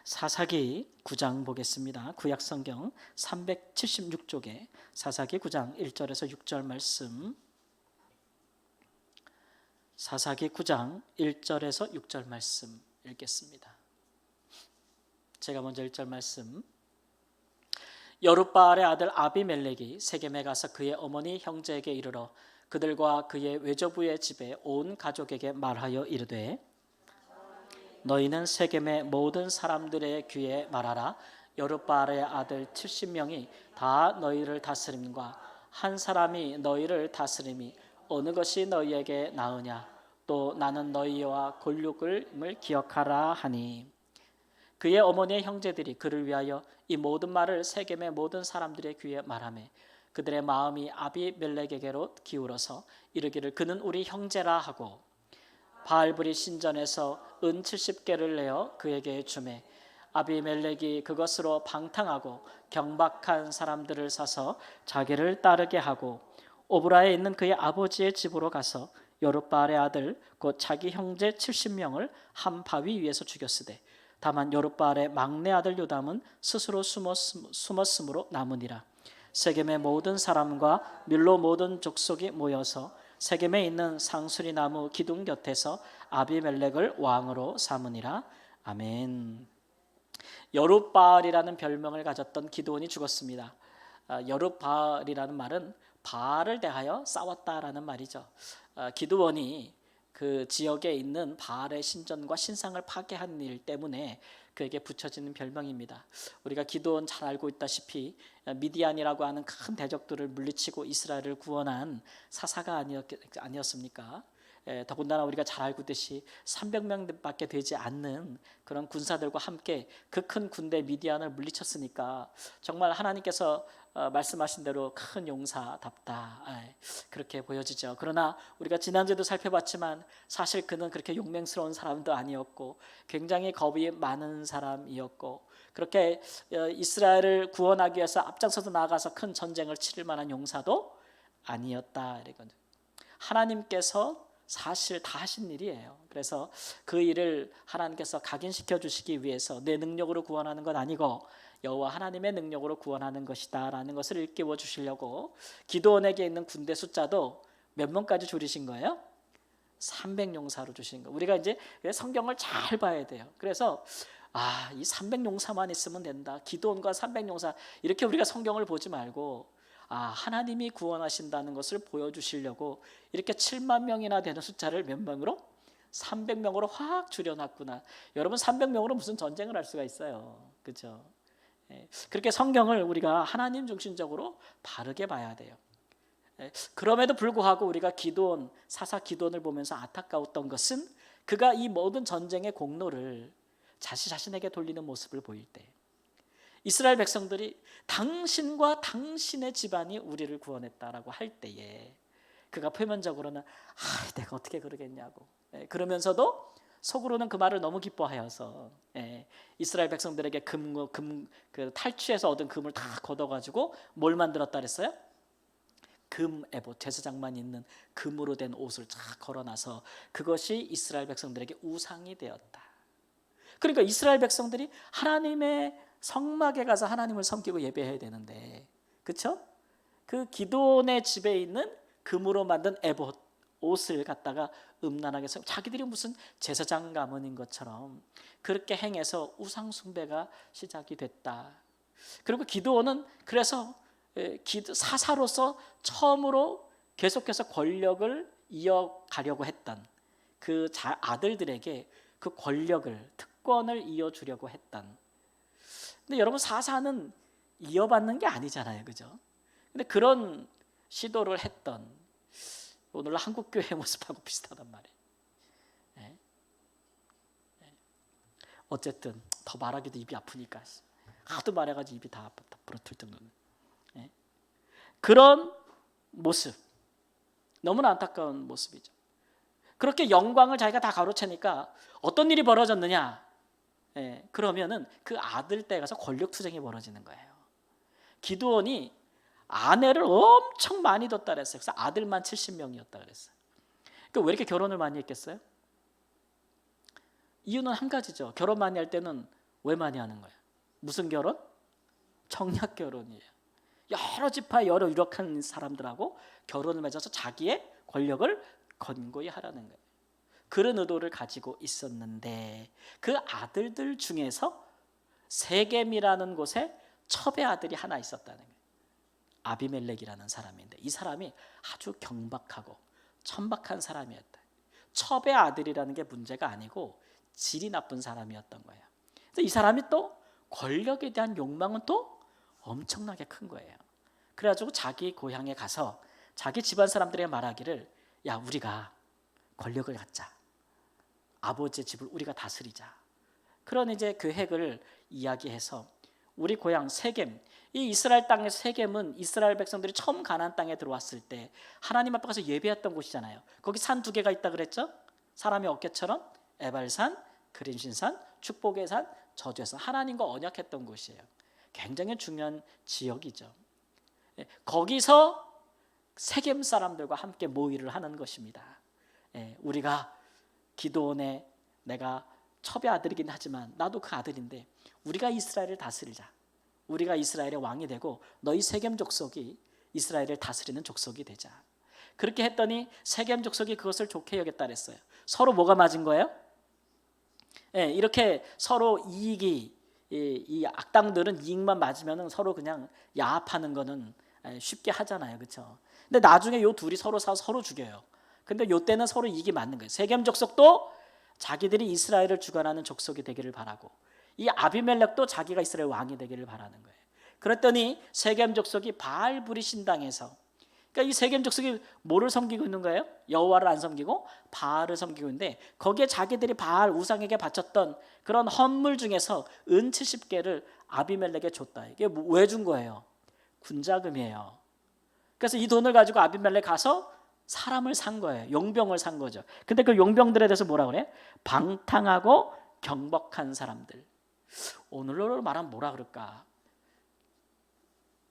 사사기 9장 보겠습니다. 구약성경 376쪽에 사사기 9장 1절에서 6절 말씀, 사사기 9장 1절에서 6절 말씀 읽겠습니다. 제가 먼저 1절 말씀. 여룻바알의 아들 아비멜렉이 세겜에 가서 그의 어머니 형제에게 이르러 그들과 그의 외조부의 집에 온 가족에게 말하여 이르되, 너희는 세겜의 모든 사람들의 귀에 말하라. 여룻바알의 아들 70명이 다 너희를 다스림과 한 사람이 너희를 다스림이 어느 것이 너희에게 나으냐. 또 나는 너희와 골육을 기억하라 하니, 그의 어머니의 형제들이 그를 위하여 이 모든 말을 세겜의 모든 사람들의 귀에 말하매 그들의 마음이 아비멜렉에게로 기울어서 이르기를 그는 우리 형제라 하고, 바알브리 신전에서 은 70개를 내어 그에게 주매 아비멜렉이 그것으로 방탕하고 경박한 사람들을 사서 자기를 따르게 하고 오브라에 있는 그의 아버지의 집으로 가서 여룻바알의 아들 곧 자기 형제 70명을 한 바위 위에서 죽였으되, 다만 여룻바알의 막내 아들 요담은 스스로 숨었으므로 남으니라. 세겜의 모든 사람과 밀로 모든 족속이 모여서 세겜에 있는 상수리 나무 기둥 곁에서 아비멜렉을 왕으로 삼으니라. 아멘. 여룻바알이라는 별명을 가졌던 기드온이 죽었습니다. 여룻바알이라는 말은 바알을 대하여 싸웠다라는 말이죠. 기드온이 그 지역에 있는 바알의 신전과 신상을 파괴한 일 때문에 그에게 붙여지는 별명입니다. 우리가 기드온 잘 알고 있다시피 미디안이라고 하는 큰 대적들을 물리치고 이스라엘을 구원한 사사가 아니었습니까? 더군다나 우리가 잘 알고 있듯이 300명밖에 되지 않는 그런 군사들과 함께 그 큰 군대 미디안을 물리쳤으니까 정말 하나님께서 말씀하신 대로 큰 용사답다, 그렇게 보여지죠. 그러나 우리가 지난주에도 살펴봤지만 사실 그는 그렇게 용맹스러운 사람도 아니었고 굉장히 겁이 많은 사람이었고, 그렇게 이스라엘을 구원하기 위해서 앞장서서 나아가서 큰 전쟁을 치를 만한 용사도 아니었다. 하나님께서 사실 다 하신 일이에요. 그래서 그 일을 하나님께서 각인시켜 주시기 위해서 내 능력으로 구원하는 건 아니고 여호와 하나님의 능력으로 구원하는 것이다 라는 것을 일깨워 주시려고 기드온에게 있는 군대 숫자도 몇 명까지 줄이신 거예요? 300용사로 주신 거예요. 우리가 이제 성경을 잘 봐야 돼요. 그래서 이 300용사만 있으면 된다, 기드온과 300용사, 이렇게 우리가 성경을 보지 말고 하나님이 구원하신다는 것을 보여주시려고 이렇게 7만 명이나 되는 숫자를 몇 명으로? 300명으로 확 줄여놨구나. 여러분 300명으로 무슨 전쟁을 할 수가 있어요. 그렇죠? 그렇게 성경을 우리가 하나님 중심적으로 바르게 봐야 돼요. 그럼에도 불구하고 우리가 기드온, 사사 기드온을 보면서 안타까웠던 것은 그가 이 모든 전쟁의 공로를 자신에게 돌리는 모습을 보일 때, 이스라엘 백성들이 당신과 당신의 집안이 우리를 구원했다라고 할 때에 그가 표면적으로는 내가 어떻게 그러겠냐고, 그러면서도 속으로는 그 말을 너무 기뻐하여서 이스라엘 백성들에게 그 탈취해서 얻은 금을 다 걷어가지고 뭘 만들었다 그랬어요? 금 에봇, 제사장만 있는 금으로 된 옷을 쫙 걸어놔서 그것이 이스라엘 백성들에게 우상이 되었다. 그러니까 이스라엘 백성들이 하나님의 성막에 가서 하나님을 섬기고 예배해야 되는데, 그렇죠? 그 기드온의 집에 있는 금으로 만든 에봇 옷을 갖다가 음란하게 해서 자기들이 무슨 제사장 가문인 것처럼 그렇게 행해서 우상 숭배가 시작이 됐다. 그리고 기드온은 그래서 사사로서 처음으로 계속해서 권력을 이어가려고 했던 그 아들들에게 그 권력을, 특권을 이어주려고 했던. 근데 여러분 사사는 이어받는 게 아니잖아요, 그죠? 근데 그런 시도를 했던, 오늘 한국 교회 모습하고 비슷하단 말이에요. 어쨌든 더 말하기도 입이 아프니까 하도 말해가지고 입이 다 부러뜨릴 정도는. 그런 모습, 너무나 안타까운 모습이죠. 그렇게 영광을 자기가 다 가로채니까 어떤 일이 벌어졌느냐? 그러면은 그 아들 때 가서 권력 투쟁이 벌어지는 거예요. 기드온이 아내를 엄청 많이 뒀다 그랬어요. 그래서 아들만 70명이었다 그랬어요. 그러니까 왜 이렇게 결혼을 많이 했겠어요? 이유는 한 가지죠. 결혼 많이 할 때는 왜 많이 하는 거예요? 무슨 결혼? 청약 결혼이에요. 여러 지파 여러 유력한 사람들하고 결혼을 맺어서 자기의 권력을 건고히 하라는 거예요. 그런 의도를 가지고 있었는데 그 아들들 중에서 세겜이라는 곳에 첩의 아들이 하나 있었다는 거예요. 아비멜렉이라는 사람인데 이 사람이 아주 경박하고 천박한 사람이었다. 첩의 아들이라는 게 문제가 아니고 질이 나쁜 사람이었던 거예요. 그래서 이 사람이 또 권력에 대한 욕망은 또 엄청나게 큰 거예요. 그래가지고 자기 고향에 가서 자기 집안 사람들에게 말하기를, 야, 우리가 권력을 갖자. 아버지의 집을 우리가 다스리자. 그런 이제 계획을 이야기해서 우리 고향 세겜, 이 이스라엘 땅의 세겜은 이스라엘 백성들이 처음 가나안 땅에 들어왔을 때 하나님 앞에 가서 예배했던 곳이잖아요. 거기 산 두 개가 있다 그랬죠? 사람의 어깨처럼 에발산, 그림신산, 축복의 산, 저주의 산, 하나님과 언약했던 곳이에요. 굉장히 중요한 지역이죠. 거기서 세겜 사람들과 함께 모의를 하는 것입니다. 우리가 기드온의, 내가 첩의 아들이긴 하지만 나도 그 아들인데 우리가 이스라엘을 다스리자. 우리가 이스라엘의 왕이 되고 너희 세겜 족속이 이스라엘을 다스리는 족속이 되자. 그렇게 했더니 세겜 족속이 그것을 좋게 여겼다 그랬어요. 서로 뭐가 맞은 거예요? 이렇게 서로 이익이, 이 악당들은 이익만 맞으면 서로 그냥 야합하는 거는 쉽게 하잖아요. 그렇죠? 근데 나중에 요 둘이 서로 싸워 서로 죽여요. 근데 요 때는 서로 이익이 맞는 거예요. 세겜 족속도 자기들이 이스라엘을 주관하는 족속이 되기를 바라고, 이 아비멜렉도 자기가 이스라엘 왕이 되기를 바라는 거예요. 그랬더니 세겜 족속이 바알브리 신당에서, 그러니까 이 세겜 족속이 뭐를 섬기고 있는 거예요? 여호와를 안 섬기고 바알을 섬기고 있는데 거기에 자기들이 바알 우상에게 바쳤던 그런 헌물 중에서 은 70개를 아비멜렉에 줬다. 이게 왜 준 거예요? 군자금이에요. 그래서 이 돈을 가지고 아비멜렉 가서 사람을 산 거예요. 용병을 산 거죠. 근데 그 용병들에 대해서 뭐라 그래? 방탕하고 경박한 사람들. 오늘로 말하면 뭐라 그럴까?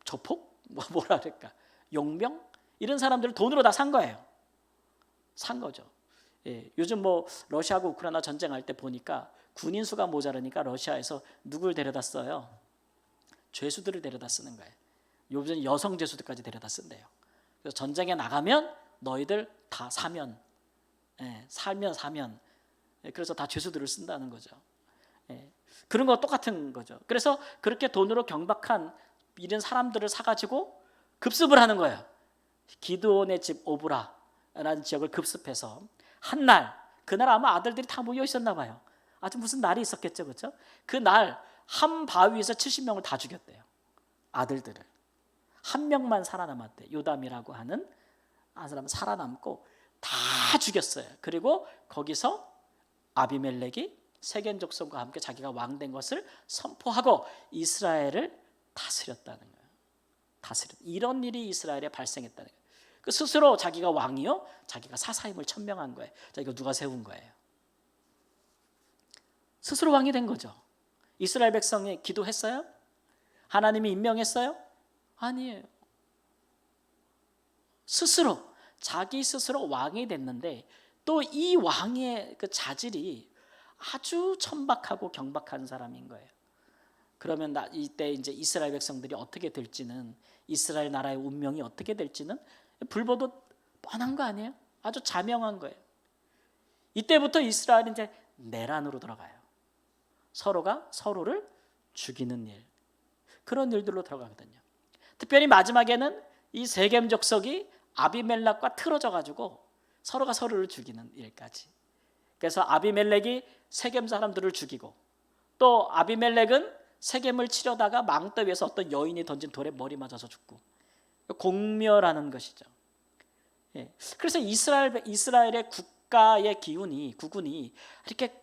조폭? 뭐라 그럴까? 용병? 이런 사람들을 돈으로 다 산 거예요. 산 거죠. 요즘 뭐 러시아하고 우크라이나 전쟁할 때 보니까 군인 수가 모자라니까 러시아에서 누굴 데려다 써요? 죄수들을 데려다 쓰는 거예요. 요즘 여성 죄수들까지 데려다 쓴대요. 그래서 전쟁에 나가면 너희들 다 사면, 살면 사면, 그래서 다 죄수들을 쓴다는 거죠. 그런 거 똑같은 거죠. 그래서 그렇게 돈으로 경박한 이런 사람들을 사가지고 급습을 하는 거예요. 기드온의 집 오브라라는 지역을 급습해서 한날, 그날 아마 아들들이 다 모여 있었나 봐요. 아주 무슨 날이 있었겠죠, 그렇죠? 그 날 한 바위에서 70명을 다 죽였대요. 아들들을. 한 명만 살아남았대. 요담이라고 하는 한 사람은 살아남고 다 죽였어요. 그리고 거기서 아비멜렉이 세겜 족속과 함께 자기가 왕된 것을 선포하고 이스라엘을 다스렸다는 거예요. 이런 일이 이스라엘에 발생했다는 거예요. 그 스스로 자기가 왕이요, 자기가 사사임을 천명한 거예요. 자, 이거 누가 세운 거예요? 스스로 왕이 된 거죠. 이스라엘 백성이 기도했어요? 하나님이 임명했어요? 아니에요. 자기 스스로 왕이 됐는데 또 이 왕의 그 자질이 아주 천박하고 경박한 사람인 거예요. 그러면 이때 이제 이스라엘 백성들이 어떻게 될지는, 이스라엘 나라의 운명이 어떻게 될지는 불보듯 뻔한 거 아니에요? 아주 자명한 거예요. 이때부터 이스라엘은 이제 내란으로 들어가요. 서로가 서로를 죽이는 일, 그런 일들로 들어가거든요. 특별히 마지막에는 이 세겜 족속이 아비멜렉과 틀어져 가지고 서로가 서로를 죽이는 일까지. 그래서 아비멜렉이 세겜 사람들을 죽이고, 또 아비멜렉은 세겜을 치려다가 망대 위에서 어떤 여인이 던진 돌에 머리 맞아서 죽고, 공멸하는 것이죠. 그래서 이스라엘의 국가의 구군이 이렇게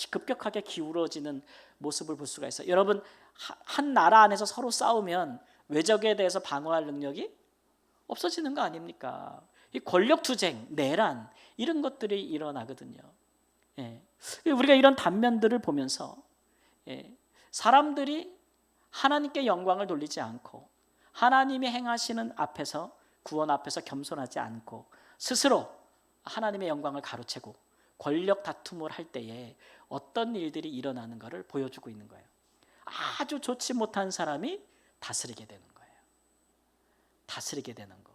급격하게 기울어지는 모습을 볼 수가 있어요. 여러분, 한 나라 안에서 서로 싸우면 외적에 대해서 방어할 능력이 없어지는 거 아닙니까? 이 권력 투쟁, 내란, 이런 것들이 일어나거든요. 우리가 이런 단면들을 보면서 사람들이 하나님께 영광을 돌리지 않고 하나님이 행하시는 앞에서, 구원 앞에서 겸손하지 않고 스스로 하나님의 영광을 가로채고 권력 다툼을 할 때에 어떤 일들이 일어나는 것을 보여주고 있는 거예요. 아주 좋지 못한 사람이 다스리게 되는 거예요. 다스리게 되는 거.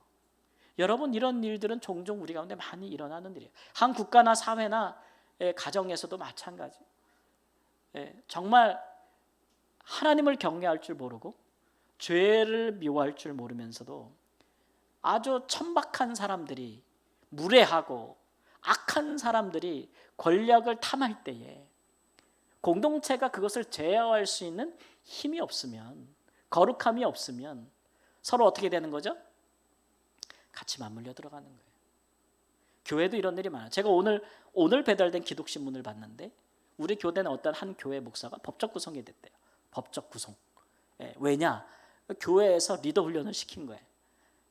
여러분, 이런 일들은 종종 우리 가운데 많이 일어나는 일이에요. 한 국가나 사회나 가정에서도 마찬가지. 정말 하나님을 경외할 줄 모르고 죄를 미워할 줄 모르면서도 아주 천박한 사람들이, 무례하고 악한 사람들이 권력을 탐할 때에 공동체가 그것을 제어할 수 있는 힘이 없으면, 거룩함이 없으면 서로 어떻게 되는 거죠? 같이 맞물려 들어가는 거예요. 교회도 이런 일이 많아요. 제가 오늘 배달된 기독신문을 봤는데 우리 교대는 어떤 한 교회 목사가 법적 구성이 됐대요. 법적 구성. 왜냐? 교회에서 리더 훈련을 시킨 거예요.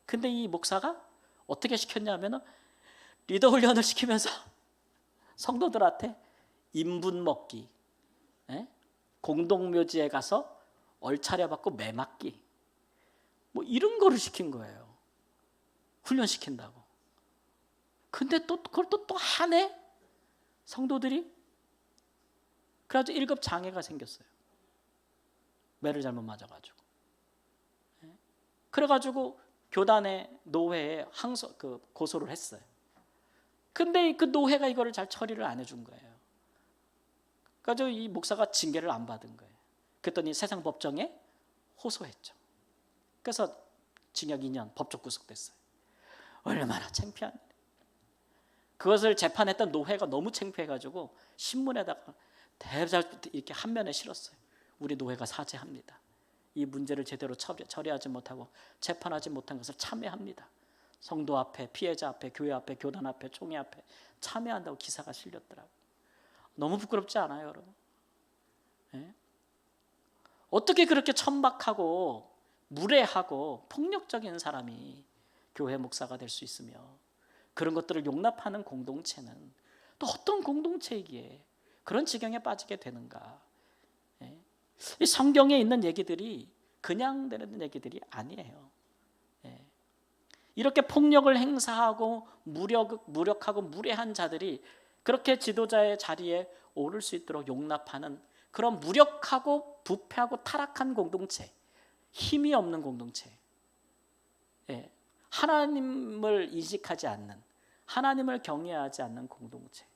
근데 이 목사가 어떻게 시켰냐면 리더 훈련을 시키면서 성도들한테 인분 먹기, 공동묘지에 가서 얼차려 받고 매 맞기, 뭐 이런 거를 시킨 거예요. 훈련시킨다고. 근데 또 그걸 또 하네? 성도들이? 그래가지고 1급 장애가 생겼어요. 매를 잘못 맞아가지고. 그래가지고 교단의 노회에 고소를 했어요. 근데 그 노회가 이거를 잘 처리를 안 해준 거예요. 그래가지고 이 목사가 징계를 안 받은 거예요. 그랬더니 세상 법정에 호소했죠. 그래서 징역 2년 법적 구속됐어요. 얼마나 창피한 일이에요. 그것을 재판했던 노회가 너무 창피해가지고 신문에다가 대작 이렇게 한 면에 실었어요. 우리 노회가 사죄합니다. 이 문제를 제대로 처리하지 못하고 재판하지 못한 것을 참회합니다. 성도 앞에, 피해자 앞에, 교회 앞에, 교단 앞에, 총회 앞에 참회한다고 기사가 실렸더라고요. 너무 부끄럽지 않아요, 여러분? 어떻게 그렇게 천박하고 무례하고 폭력적인 사람이 교회 목사가 될 수 있으며 그런 것들을 용납하는 공동체는 또 어떤 공동체이기에 그런 지경에 빠지게 되는가? 이 성경에 있는 얘기들이 그냥 되는 얘기들이 아니에요. 이렇게 폭력을 행사하고 무력하고 무례한 자들이 그렇게 지도자의 자리에 오를 수 있도록 용납하는 그런 무력하고 부패하고 타락한 공동체, 힘이 없는 공동체, 하나님을 인식하지 않는, 하나님을 경외하지 않는 공동체,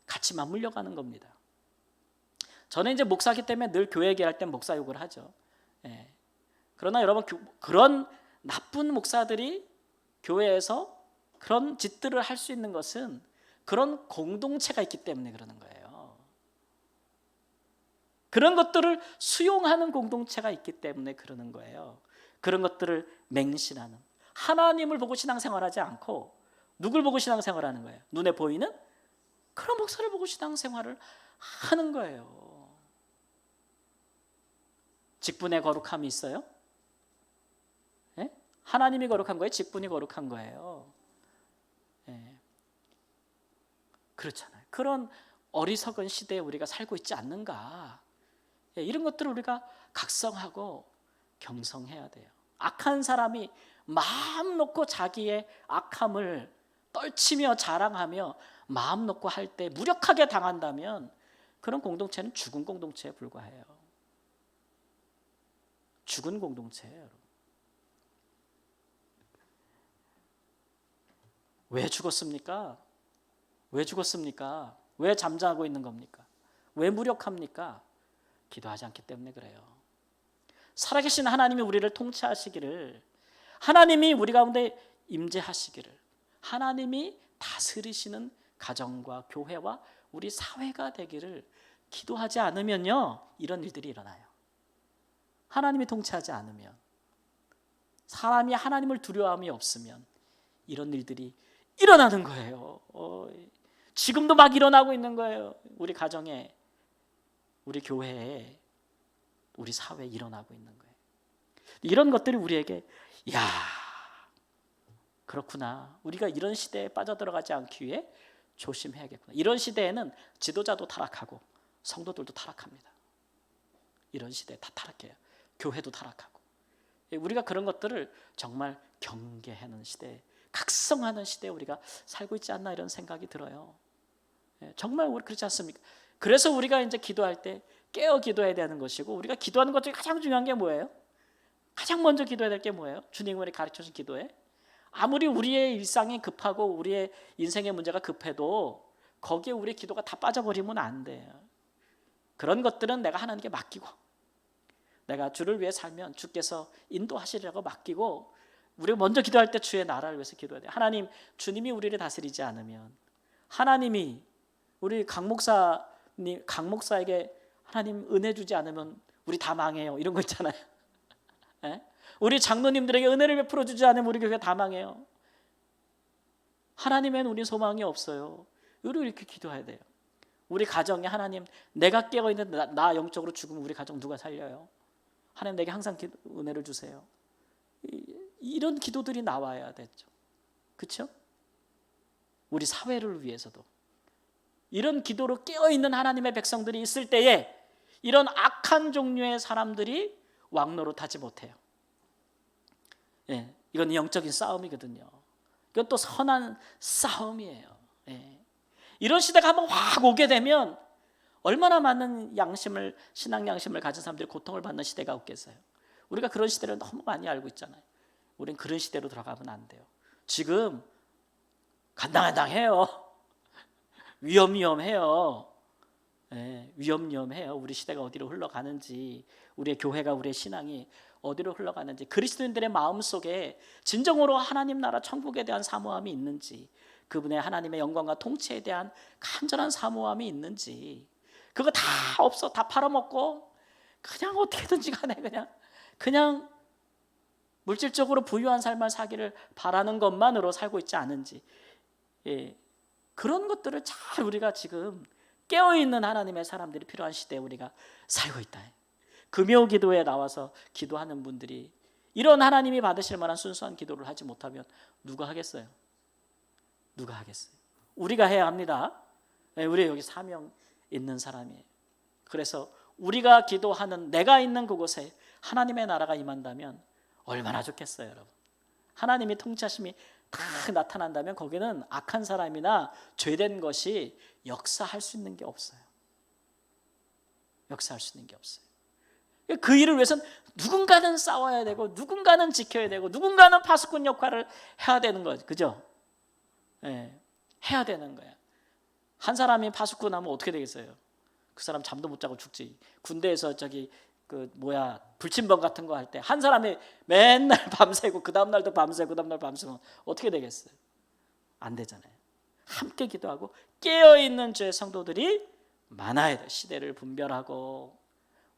같이 맞물려 가는 겁니다. 저는 이제 목사기 때문에 늘 교회 얘기할 때 목사 욕을 하죠. 그러나 여러분, 그런 나쁜 목사들이 교회에서 그런 짓들을 할 수 있는 것은 그런 공동체가 있기 때문에 그러는 거예요. 그런 것들을 수용하는 공동체가 있기 때문에 그러는 거예요. 그런 것들을 맹신하는, 하나님을 보고 신앙생활하지 않고 누굴 보고 신앙생활하는 거예요? 눈에 보이는 그런 목사를 보고 신앙생활을 하는 거예요. 직분의 거룩함이 있어요? 하나님이 거룩한 거예요? 직분이 거룩한 거예요? 그렇잖아요. 그런 어리석은 시대에 우리가 살고 있지 않는가? 이런 것들을 우리가 각성하고 경성해야 돼요. 악한 사람이 마음 놓고 자기의 악함을 떨치며 자랑하며 마음 놓고 할 때 무력하게 당한다면 그런 공동체는 죽은 공동체에 불과해요. 죽은 공동체예요, 여러분. 왜 죽었습니까? 왜 죽었습니까? 왜 잠자고 있는 겁니까? 왜 무력합니까? 기도하지 않기 때문에 그래요. 살아계신 하나님이 우리를 통치하시기를, 하나님이 우리 가운데 임재하시기를, 하나님이 다스리시는 가정과 교회와 우리 사회가 되기를 기도하지 않으면요, 이런 일들이 일어나요. 하나님이 통치하지 않으면, 사람이 하나님을 두려움이 없으면 이런 일들이 일어나는 거예요. 지금도 막 일어나고 있는 거예요. 우리 가정에, 우리 교회에, 우리 사회에 일어나고 있는 거예요. 이런 것들이 우리에게, 야, 그렇구나, 우리가 이런 시대에 빠져들어가지 않기 위해 조심해야겠구나. 이런 시대에는 지도자도 타락하고 성도들도 타락합니다. 이런 시대에 다 타락해요. 교회도 타락하고. 우리가 그런 것들을 정말 경계하는 시대에, 각성하는 시대에 우리가 살고 있지 않나, 이런 생각이 들어요. 정말 우리 그렇지 않습니까? 그래서 우리가 이제 기도할 때 깨어 기도해야 되는 것이고, 우리가 기도하는 것 중에 가장 중요한 게 뭐예요? 가장 먼저 기도해야 될 게 뭐예요? 주님이 우리 가르쳐준 기도에, 아무리 우리의 일상이 급하고 우리의 인생의 문제가 급해도 거기에 우리 기도가 다 빠져버리면 안 돼요. 그런 것들은 내가 하나님께 맡기고, 내가 주를 위해 살면 주께서 인도하시리라고 맡기고, 우리가 먼저 기도할 때 주의 나라를 위해서 기도해야 돼요. 하나님, 주님이 우리를 다스리지 않으면, 하나님이 우리 강 목사에게 하나님 은혜 주지 않으면 우리 다 망해요. 이런 거 있잖아요. 예? 우리 장로님들에게 은혜를 베풀어 주지 않으면 우리 교회가 다 망해요. 하나님엔 우리 소망이 없어요. 우리 이렇게 기도해야 돼요. 우리 가정에 하나님, 내가 깨어있는 나 영적으로 죽으면 우리 가정 누가 살려요? 하나님, 내게 항상 은혜를 주세요. 이런 기도들이 나와야 되죠. 그렇죠? 우리 사회를 위해서도 이런 기도로 깨어있는 하나님의 백성들이 있을 때에 이런 악한 종류의 사람들이 왕노릇하지 못해요. 예, 이건 영적인 싸움이거든요. 이건 또 선한 싸움이에요. 예. 이런 시대가 한번 확 오게 되면 얼마나 많은 양심을, 신앙 양심을 가진 사람들이 고통을 받는 시대가 없겠어요. 우리가 그런 시대를 너무 많이 알고 있잖아요. 우린 그런 시대로 들어가면 안 돼요. 지금 간당간당해요. 위험해요. 네, 위험해요. 우리 시대가 어디로 흘러가는지, 우리의 교회가, 우리의 신앙이 어디로 흘러가는지, 그리스도인들의 마음속에 진정으로 하나님 나라 천국에 대한 사모함이 있는지, 그분의 하나님의 영광과 통치에 대한 간절한 사모함이 있는지, 그거 다 없어. 다 팔아먹고 그냥 어떻게든지 간에 그냥 물질적으로 부유한 삶을 사기를 바라는 것만으로 살고 있지 않은지, 예, 그런 것들을 잘 우리가 지금 깨어있는 하나님의 사람들이 필요한 시대에 우리가 살고 있다. 금요 기도에 나와서 기도하는 분들이 이런 하나님이 받으실 만한 순수한 기도를 하지 못하면 누가 하겠어요? 누가 하겠어요? 우리가 해야 합니다. 우리 여기 사명 있는 사람이에요. 그래서 우리가 기도하는, 내가 있는 그곳에 하나님의 나라가 임한다면 얼마나 좋겠어요, 여러분. 하나님이 통치하심이 다 나타난다면 거기는 악한 사람이나 죄된 것이 역사할 수 있는 게 없어요. 역사할 수 있는 게 없어요. 그 일을 위해서는 누군가는 싸워야 되고, 누군가는 지켜야 되고, 누군가는 파수꾼 역할을 해야 되는 거죠. 그죠? 예, 해야 되는 거야. 한 사람이 파수꾼 하면 어떻게 되겠어요? 그 사람 잠도 못 자고 죽지. 군대에서 불침번 같은 거 할 때 한 사람이 맨날 밤새고 그 다음 날도 밤새고 그 다음 날 밤새면 어떻게 되겠어요? 안 되잖아요. 함께 기도하고 깨어있는 주의 성도들이 많아야 돼. 시대를 분별하고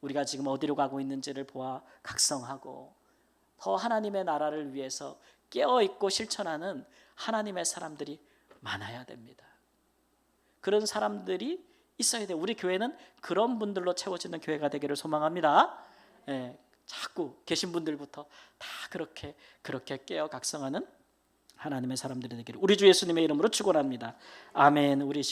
우리가 지금 어디로 가고 있는지를 보아 각성하고 더 하나님의 나라를 위해서 깨어있고 실천하는 하나님의 사람들이 많아야 됩니다. 그런 사람들이 있어야 돼요. 우리 교회는 그런 분들로 채워지는 교회가 되기를 소망합니다. 예, 자꾸 계신 분들부터 다 그렇게 깨어 각성하는 하나님의 사람들이 되기를 우리 주 예수님의 이름으로 축원합니다. 아멘. 우리